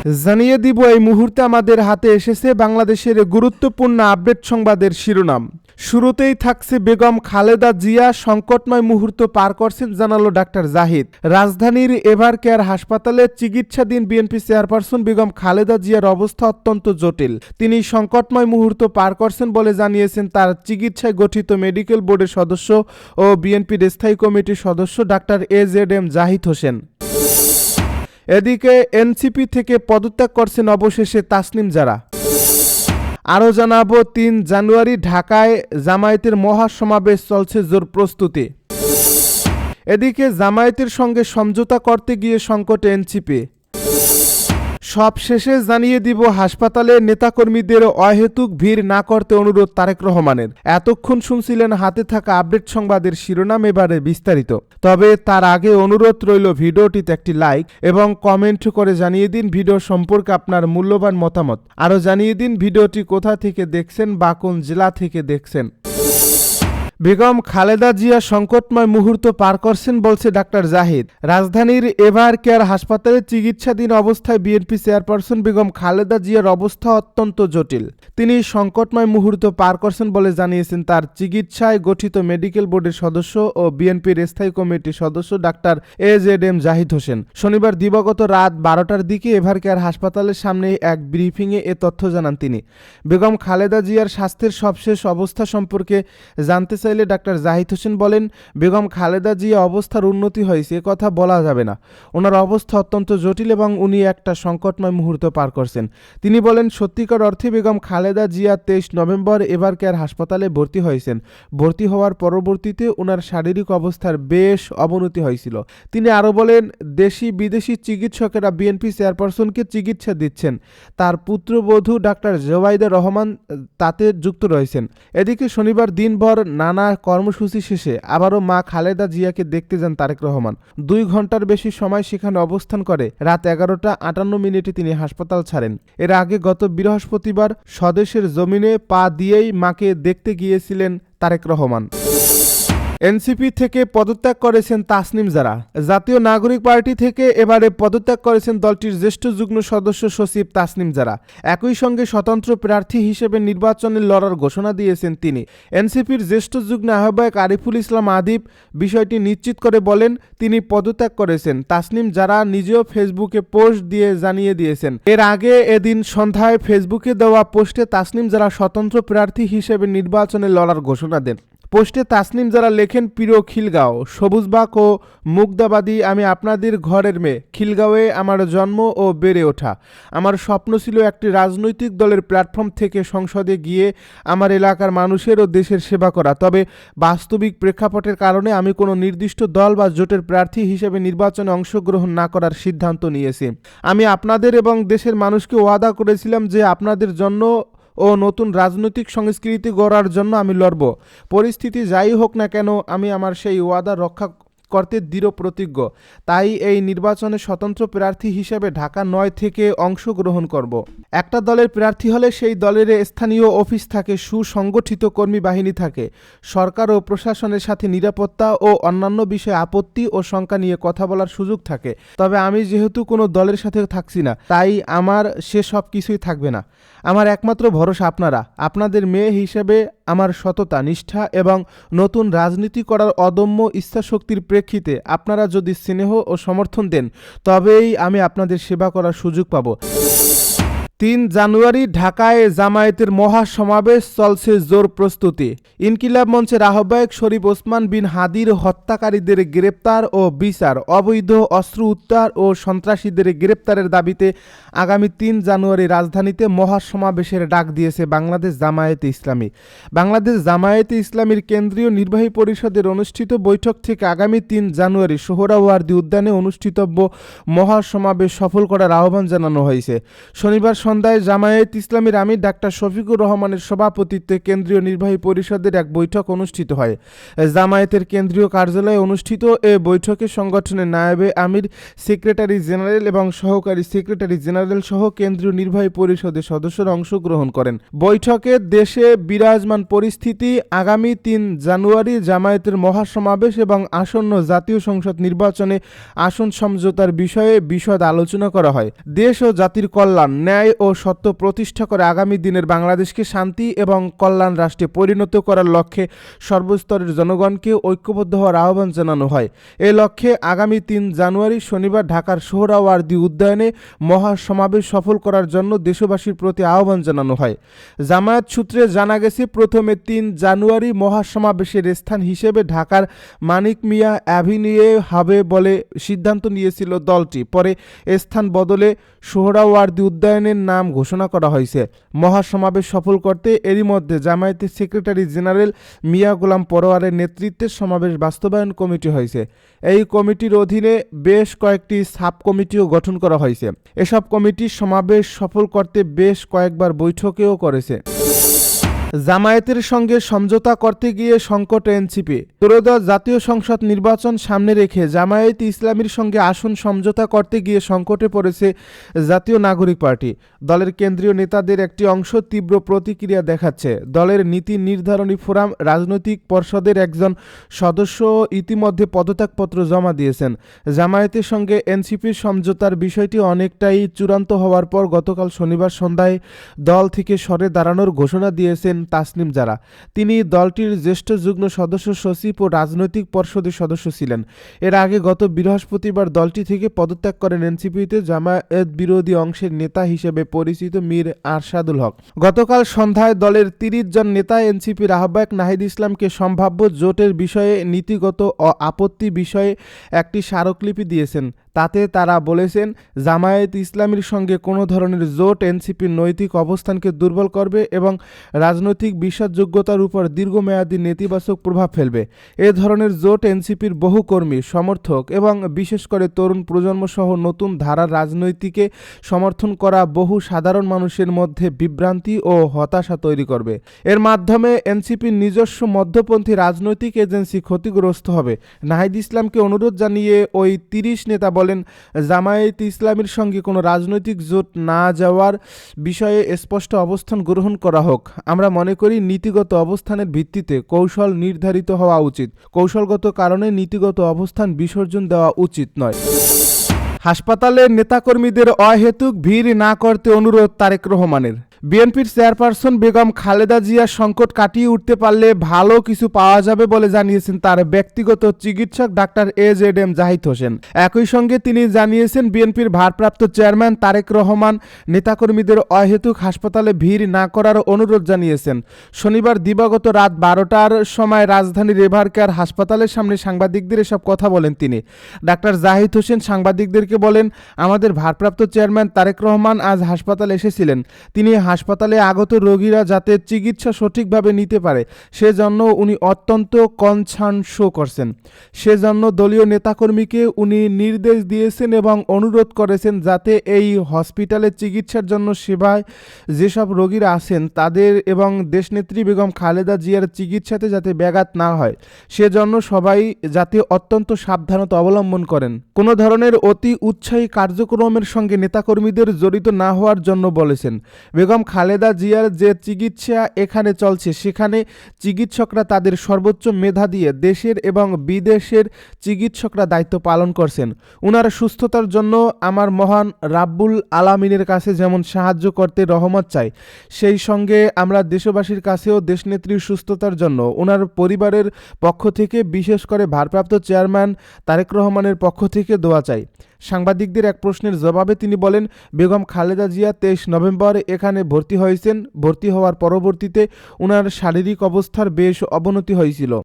জানিয়ে দিব এই মুহূর্তে আমাদের হাতে এসেছে বাংলাদেশের গুরুত্বপূর্ণ আপডেট সংবাদের শিরোনাম। শুরুতেই থাকছে বেগম খালেদা জিয়া সংকটময় মুহূর্ত পার করছেন জানালো ডাক্তার জাহিদ। রাজধানীর এভার কেয়ার হাসপাতালে চিকিৎসাধীন বিএনপি চেয়ারপারসন বেগম খালেদা জিয়ার অবস্থা অত্যন্ত জটিল। তিনি সংকটময় মুহূর্ত পার করছেন বলে জানিয়েছেন তার চিকিৎসায় গঠিত মেডিকেল বোর্ডের সদস্য ও বিএনপির স্থায়ী কমিটির সদস্য ডাক্তার AZM জাহিদ হোসেন। এদিকে এনসিপি থেকে পদত্যাগ করছেন অবশেষে তাসনিম জারা। আরও জানাবো ৩ জানুয়ারি ঢাকায় জামায়াতের মহাসমাবেশ চলছে জোর প্রস্তুতি। এদিকে জামায়াতের সঙ্গে সমঝোতা করতে গিয়ে সংকটে এনসিপি। সব শেষে জানিয়ে দিব হাসপাতালে নেতাকর্মীদের অহেতুক ভিড় না করতে অনুরোধ তারেক রহমানের। এতক্ষণ শুনছিলেন হাতে থাকা আপডেট সংবাদের শিরোনাম, এবারে বিস্তারিত। তবে তার আগে অনুরোধ রইল ভিডিওটিতে একটি লাইক এবং কমেন্ট করে জানিয়ে দিন ভিডিও সম্পর্কে আপনার মূল্যবান মতামত। আরও জানিয়ে দিন ভিডিওটি কোথা থেকে দেখছেন বা কোন জেলা থেকে দেখছেন। বেগম খালেদা জিয়া সংকটময় মুহূর্ত পার করছেন বলছে ডাক্তার জাহিদ। রাজধানীর এভার কেয়ার হাসপাতালে চিকিৎসাধীন অবস্থায় বিএনপি চেয়ারপারসন বেগম খালেদা জিয়ার অবস্থা অত্যন্ত জটিল। তিনি সংকটময় মুহূর্ত পার করছেন বলে জানিয়েছেন তার চিকিৎসায় গঠিত মেডিকেল বোর্ডের সদস্য ও বিএনপির স্থায়ী কমিটির সদস্য ডাক্তার AZM জাহিদ হোসেন। শনিবার দিবাগত রাত 12টার দিকে এভার কেয়ার হাসপাতালের সামনে এক ব্রিফিংয়ে এ তথ্য জানান তিনি। বেগম খালেদা জিয়ার স্বাস্থ্যের সবশেষ অবস্থা সম্পর্কে জানতে চাইলে ডাক্তার জাহিদ হোসেন বলেন, বেগম খালেদা জিয়া অবস্থার উন্নতি হয়েছে এ কথা বলা যাবে না। ওনার অবস্থা অত্যন্ত জটিল এবং উনি একটা সংকটময় মুহূর্ত পার করছেন। তিনি বলেন, সত্যিকার অর্থে Begum Khaleda Zia 23 November ever care হাসপাতালে ভর্তি হয়েছেন। ভর্তি হওয়ার পরবর্তীতে ওনার শারীরিক অবস্থার বেশ অবনতি হয়েছিল। তিনি আরও বলেন, দেশি বিদেশি চিকিৎসকেরা বিএনপি চেয়ারপারসনকে চিকিৎসা দিচ্ছেন। তার পুত্রবধূ ডাক্তার জোবাইদা রহমান তাতে যুক্ত রয়েছেন। এদিকে শনিবার দিনভর নানা কর্মসূচি শেষে আবারও মা খালেদা জিয়াকে দেখতে যান তারেক রহমান। 2 ঘন্টার বেশি সময় সেখানে অবস্থান করে রাত 11টা 58 তিনি হাসপাতাল ছাড়েন। এর আগে গত বৃহস্পতিবার স্বদেশের জমিনে পা দিয়েই মাকে দেখতে গিয়েছিলেন তারেক রহমান। এনসিপি থেকে পদত্যাগ করেছেন তাসনিম জারা। জাতীয় নাগরিক পার্টি থেকে এবারে পদত্যাগ করেছেন দলটির জ্যেষ্ঠ যুগ্ম সদস্য সচিব তাসনিম জারা। একই সঙ্গে স্বতন্ত্র প্রার্থী হিসেবে নির্বাচনে লড়ার ঘোষণা দিয়েছেন তিনি। এনসিপির জ্যেষ্ঠ যুগ্ম আহ্বায়ক আরিফুল ইসলাম আদিব বিষয়টি নিশ্চিত করে বলেন, তিনি পদত্যাগ করেছেন। তাসনিম জারা নিজেও ফেসবুকে পোস্ট দিয়ে জানিয়ে দিয়েছেন। এর আগে এদিন সন্ধ্যায় ফেসবুকে দেওয়া পোস্টে তাসনিম জারা স্বতন্ত্র প্রার্থী হিসেবে নির্বাচনে লড়ার ঘোষণা দেন। পোস্টে তাসনিম যারা লেখেন, প্রিয় খিলগাঁও, সবুজবাগ ও মুগদাবাদী, আমি আপনাদের ঘরের মেয়ে। খিলগাঁওয়ে আমার জন্ম ও বেড়ে ওঠা। আমার স্বপ্ন ছিল একটি রাজনৈতিক দলের প্ল্যাটফর্ম থেকে সংসদে গিয়ে আমার এলাকার মানুষের ও দেশের সেবা করা। তবে বাস্তবিক প্রেক্ষাপটের কারণে আমি কোনো নির্দিষ্ট দল বা জোটের প্রার্থী হিসেবে নির্বাচনে অংশগ্রহণ না করার সিদ্ধান্ত নিয়েছি। আমি আপনাদের এবং দেশের মানুষকে ওয়াদা করেছিলাম যে আপনাদের জন্য ও নতুন রাজনৈতিক সংস্কৃতি গড়ার জন্য আমি লড়ব। পরিস্থিতি যাই হোক না কেন আমি আমার সেই ওয়াদা রক্ষা করতে দৃঢ় প্রতিজ্ঞ। তাই এই নির্বাচনে স্বতন্ত্র প্রার্থী হিসেবে ঢাকা 9 থেকে অংশগ্রহণ করব। একটা দলের প্রার্থী হলে সেই দলের স্থানীয় অফিস থাকে, সুসংগঠিত কর্মী বাহিনী থাকে, সরকার ও প্রশাসনের সাথে নিরাপত্তা ও অন্যান্য বিষয়ে আপত্তি ও শঙ্কা নিয়ে কথা বলার সুযোগ থাকে। তবে আমি যেহেতু কোনো দলের সাথে থাকছি না, তাই আমার সে সব কিছুই থাকবে না। আমার একমাত্র ভরসা আপনারা। আপনাদের মেয়ে হিসেবে আমার সততা, নিষ্ঠা এবং নতুন রাজনীতি করার অদম্য ইচ্ছাশক্তির প্রেক্ষিতে আপনারা যদি স্নেহ ও সমর্থন দেন, তবেই আমি আপনাদের সেবা করার সুযোগ পাব। 3 জানুয়ারি ঢাকায় জামায়াতের মহাসমাবেশ চলছে জোর প্রস্তুতি। ইনকিলাব মঞ্চের আহ্বায়ক শরীফ ওসমান বিন হাদির হত্যাকারীদের গ্রেপ্তার ও বিচার, অবৈধ অস্ত্র উদ্ধার ও সন্ত্রাসীদের গ্রেপ্তারের দাবিতে আগামী 3 জানুয়ারি রাজধানীতে মহাসমাবেশের ডাক দিয়েছে বাংলাদেশ জামায়াতে ইসলামী। বাংলাদেশ জামায়াতে ইসলামীর কেন্দ্রীয় নির্বাহী পরিষদের অনুষ্ঠিত বৈঠক থেকে আগামী 3 জানুয়ারি সোহরাওয়ার্দী উদ্যানে অনুষ্ঠিতব্য মহাসমাবেশ সফল করার আহ্বান জানানো হয়েছে। শনিবার সন্ধ্যায় জামায়াত ইসলামীর আমির ডাক্তার শফিকুর রহমানের সভাপতিত্বে কেন্দ্রীয় নির্বাহী পরিষদের এক বৈঠক অনুষ্ঠিত হয়। জামায়াতের কেন্দ্রীয় কার্যালয়ে অনুষ্ঠিত এ বৈঠকে সংগঠনের নায়েবে আমির, সেক্রেটারি জেনারেল এবং সহকারী সেক্রেটারি জেনারেল সহ কেন্দ্রীয় নির্বাহী পরিষদের সদস্যরা অংশগ্রহণ করেন। বৈঠকে দেশে বিরাজমান পরিস্থিতি, আগামী 3 জানুয়ারি জামায়াতের মহাসমাবেশ এবং আসন্ন জাতীয় সংসদ নির্বাচনে আসন সমঝোতার বিষয়ে বিশদ আলোচনা করা হয়। দেশ ও জাতির কল্যাণ, ন্যায় ও সত্য প্রতিষ্ঠা করে আগামী দিনের বাংলাদেশকে শান্তি এবং কল্যাণ রাষ্ট্রে পরিণত করার লক্ষ্যে সর্বস্তরের জনগণকে ঐক্যবদ্ধ হওয়ার আহ্বান জানানো হয়। এ লক্ষ্যে আগামী 3 জানুয়ারি শনিবার ঢাকার সোহরাওয়ার্দী উদ্যানে মহাসমাবেশ সফল করার জন্য দেশবাসীর প্রতি আহ্বান জানানো হয়। জামায়াত সূত্রে জানা গেছে, প্রথমে 3 জানুয়ারি মহাসমাবেশের স্থান হিসেবে ঢাকার মানিক মিয়া অ্যাভিনিউয়ে হবে বলে সিদ্ধান্ত নিয়েছিল দলটি। পরে স্থান বদলে সোহরাওয়ার্দী উদ্যানের নাম ঘোষণা করা হয়েছে। মহাসমাবেশ সফল করতে এরই মধ্যে জামায়াতের সেক্রেটারি জেনারেল মিয়া গোলাম পরোয়ারের নেতৃত্বে সমাবেশ বাস্তবায়ন কমিটি হয়েছে। এই কমিটির অধীনে বেশ কয়েকটি সাব কমিটিও গঠন করা হয়েছে। এসব কমিটি সমাবেশ সফল করতে বেশ কয়েকবার বৈঠকেও করেছে। জামায়াতের সঙ্গে সমঝোতা করতে গিয়ে সংকট এনসিপি। ত্রয়োদশ জাতীয় সংসদ নির্বাচন সামনে রেখে জামায়াত ইসলামীর সঙ্গে আসন সমঝোতা করতে গিয়ে সংকটে পড়েছে জাতীয় নাগরিক পার্টি। দলের কেন্দ্রীয় নেতাদের একটি অংশ তীব্র প্রতিক্রিয়া দেখাচ্ছে। দলের নীতি নির্ধারণী ফোরাম রাজনৈতিক পর্ষদের একজন সদস্য ইতিমধ্যে পদত্যাগপত্র জমা দিয়েছেন। জামায়াতের সঙ্গে এনসিপির সমঝোতার বিষয়টি অনেকটাই চূড়ান্ত হওয়ার পর গতকাল শনিবার সন্ধ্যায় দল থেকে সরে দাঁড়ানোর ঘোষণা দিয়েছেন তাসনিম জারা। তিনি দলটির জ্যেষ্ঠ যুগ্ম সদস্য সচিব ও রাজনৈতিক পর্ষদের সদস্য ছিলেন। এর আগে গত বৃহস্পতিবার দলটি থেকে পদত্যাগ করেন এনসিপিতে জামায়াত বিরোধী অংশের নেতা হিসেবে পরিচিত মীর আরশাদুল হক। গতকাল সন্ধ্যায় দলের 30 জন নেতা এনসিপির আহ্বায়ক নাহিদ ইসলামকে সম্ভাব্য জোটের বিষয়ে নীতিগত আপত্তি বিষয়ে একটি স্মারকলিপি দিয়েছেন। তাতে তারা বলেছেন, জামায়াত ইসলামীর সঙ্গে কোনো ধরনের জোট এনসিপির নৈতিক অবস্থানকে দুর্বল করবে এবং রাজনৈতিক বিশ্বাসযোগ্যতার উপর দীর্ঘমেয়াদী নেতিবাচক প্রভাব ফেলবে। এ ধরনের জোট এনসিপির বহু কর্মী, সমর্থক এবং বিশেষ করে তরুণ প্রজন্ম সহ নতুন ধারার রাজনীতিকে সমর্থন করা বহু সাধারণ মানুষের মধ্যে বিভ্রান্তি ও হতাশা তৈরি করবে। এর মাধ্যমে এনসিপির নিজস্ব মধ্যপন্থী রাজনৈতিক এজেন্সি ক্ষতিগ্রস্ত হবে। নাহিদ ইসলামকে অনুরোধ জানিয়ে ওই 30 নেতা বলেন, জামায়াত ইসলামীর সঙ্গে কোনো রাজনৈতিক জোট না যাওয়ার বিষয়ে স্পষ্ট অবস্থান গ্রহণ করা হোক। আমরা মনে করি নীতিগত অবস্থানের ভিত্তিতে কৌশল নির্ধারিত হওয়া উচিত। কৌশলগত কারণে নীতিগত অবস্থান বিসর্জন দেওয়া উচিত নয়। হাসপাতালে নেতাকর্মীদের অহেতুক ভিড় না করতে অনুরোধ তারেক রহমানের। বিএনপির চেয়ারপারসন বেগম খালেদা জিয়া সংকট কাটিয়ে উঠতে পারলে ভালো কিছু পাওয়া যাবে বলে জানিয়েছেন তার ব্যক্তিগত চিকিৎসক ডাক্তার AZM জাহিদ হোসেন। একই সঙ্গে তিনি জানিয়েছেন, বিএনপির ভারপ্রাপ্ত চেয়ারম্যান তারেক রহমান নেতাকর্মীদের অহেতুক হাসপাতালে ভিড় না করার অনুরোধ জানিয়েছেন। শনিবার দিবাগত রাত 12টার সময় রাজধানীর এভারকেয়ার হাসপাতালের সামনে সাংবাদিকদের এসব কথা বলেন তিনি। ডাক্তার জাহিদ হোসেন সাংবাদিকদেরকে বলেন, আমাদের ভারপ্রাপ্ত চেয়ারম্যান তারেক রহমান আজ হাসপাতালে এসেছিলেন। তিনি হাসপাতালে আগত রোগীরা যাতে চিকিৎসা সঠিকভাবে নিতে পারে সেজন্য উনি অত্যন্ত কনসার্ন শো করছেন। সেজন্য দলীয় নেতাকর্মীকে উনি নির্দেশ দিয়েছেন এবং অনুরোধ করেছেন যাতে এই হসপিটালে চিকিৎসার জন্য সেবায় যেসব রোগীরা আছেন তাদের এবং দেশনেত্রী বেগম খালেদা জিয়ার চিকিৎসাতে যাতে ব্যাঘাত না হয় সেজন্য সবাই যাতে অত্যন্ত সাবধানতা অবলম্বন করেন। কোনো ধরনের অতি উৎসাহী কার্যক্রমের সঙ্গে নেতাকর্মীদের জড়িত না হওয়ার জন্য বলেছেন। বেগম খালেদা জিয়ার যে চিকিৎসা এখানে চলছে সেখানে চিকিৎসকরা তাদের সর্বোচ্চ মেধা দিয়ে দেশের এবং বিদেশের চিকিৎসকরা দায়িত্ব পালন করছেন। উনার সুস্থতার জন্য আমার মহান রাব্বুল আলামিনের কাছে যেমন সাহায্য করতে রহমত চাই, সেই সঙ্গে আমরা দেশবাসীর কাছেও দেশনেত্রীর সুস্থতার জন্য উনার পরিবারের পক্ষ থেকে, বিশেষ করে ভারপ্রাপ্ত চেয়ারম্যান তারেক রহমানের পক্ষ থেকে দোয়া চাই। সাংবাদিকদের এক প্রশ্নের জবাবে তিনি বলেন, বেগম খালেদা জিয়া 23 নভেম্বর এখানে ভর্তি হয়েছেন। ভর্তি হওয়ার পরবর্তীতে উনার শারীরিক অবস্থার বেশ অবনতি হয়েছিল।